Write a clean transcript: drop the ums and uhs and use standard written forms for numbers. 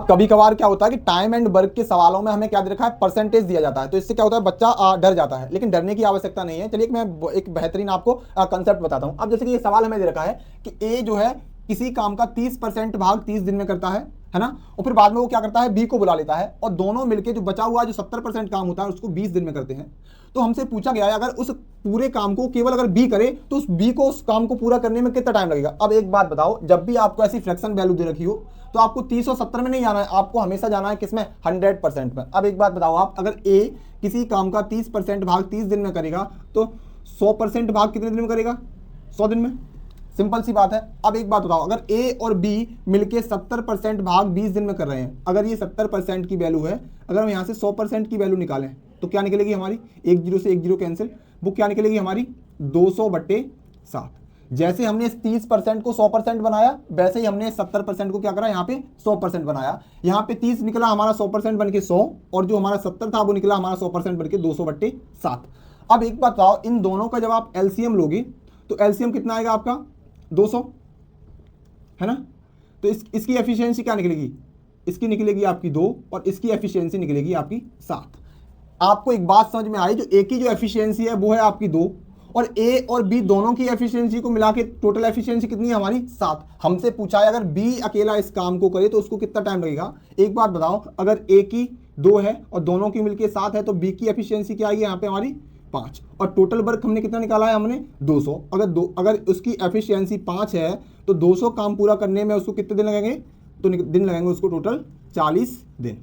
कभी कभार क्या होता है कि टाइम एंड वर्क के सवालों में हमें क्या दे रखा है, परसेंटेज दिया जाता है, तो इससे क्या होता है बच्चा डर जाता है, लेकिन डरने की आवश्यकता नहीं है। चलिए मैं एक बेहतरीन आपको कंसेप्ट बताता हूं। अब जैसे कि ये सवाल हमें दे रखा है कि ए जो है किसी काम का 30% भाग 30 दिन में करता है ना, और फिर बाद में वो क्या करता है बी को बुला लेता है, और दोनों मिलके जो बचा हुआ जो 70% काम होता है उसको 20 दिन में करते हैं। तो हमसे पूछा गया है अगर उस पूरे काम को केवल अगर बी करे तो उस बी को उस काम को पूरा करने में कितना टाइम लगेगा। अब एक बात बताओ, जब भी आपको ऐसी फ्रैक्शन वैल्यू दे रखी हो तो आपको 30 और 70 में नहीं जाना है, आपको हमेशा जाना है किसमें, 100% में। अब एक बात बताओ आप, अगर ए किसी काम का 30% भाग 30 दिन में करेगा तो 100% भाग कितने दिन में करेगा, 100 दिन में। सिंपल सी बात है। अब एक बात बताओ, अगर ए और बी मिलके 70% भाग 20 दिन में कर रहे हैं, अगर ये 70% की वैल्यू है, अगर हम यहाँ से 100% की वैल्यू निकालें तो क्या निकलेगी हमारी, एक जीरो से एक जीरो कैंसिल, वो क्या निकलेगी हमारी 200/7। जैसे हमने इस 30% को 100% बनाया, वैसे ही हमने 70% को क्या करा, यहाँ पे 100% बनाया। यहाँ पे 30 निकला हमारा 100% बन के 100, और जो हमारा 70 था वो निकला हमारा 100% बन के 200/7। अब एक बात बताओ, इन दोनों का जब आप एलसीएम लोगे तो एलसीएम कितना आएगा आपका, 200 है ना। तो इसकी एफिशिएंसी क्या निकलेगी, इसकी निकलेगी आपकी 2 और इसकी एफिशिएंसी निकलेगी आपकी 7। आपको एक बात समझ में आई, जो ए की जो एफिशिएंसी है वो है आपकी 2, और ए और बी दोनों की एफिशिएंसी को मिला के टोटल एफिशिएंसी कितनी है हमारी, 7। हमसे पूछा है अगर बी अकेला इस काम को करे तो उसको कितना टाइम लगेगा। एक बात बताओ, अगर ए की 2 है और दोनों की मिलके 7 है तो बी की एफिशिएंसी क्या आएगी यहाँ पे हमारी 5, और टोटल वर्क हमने कितना निकाला है हमने 200। अगर उसकी एफिशिएंसी 5 है तो 200 काम पूरा करने में उसको कितने दिन लगेंगे, तो दिन लगेंगे उसको टोटल 40 दिन।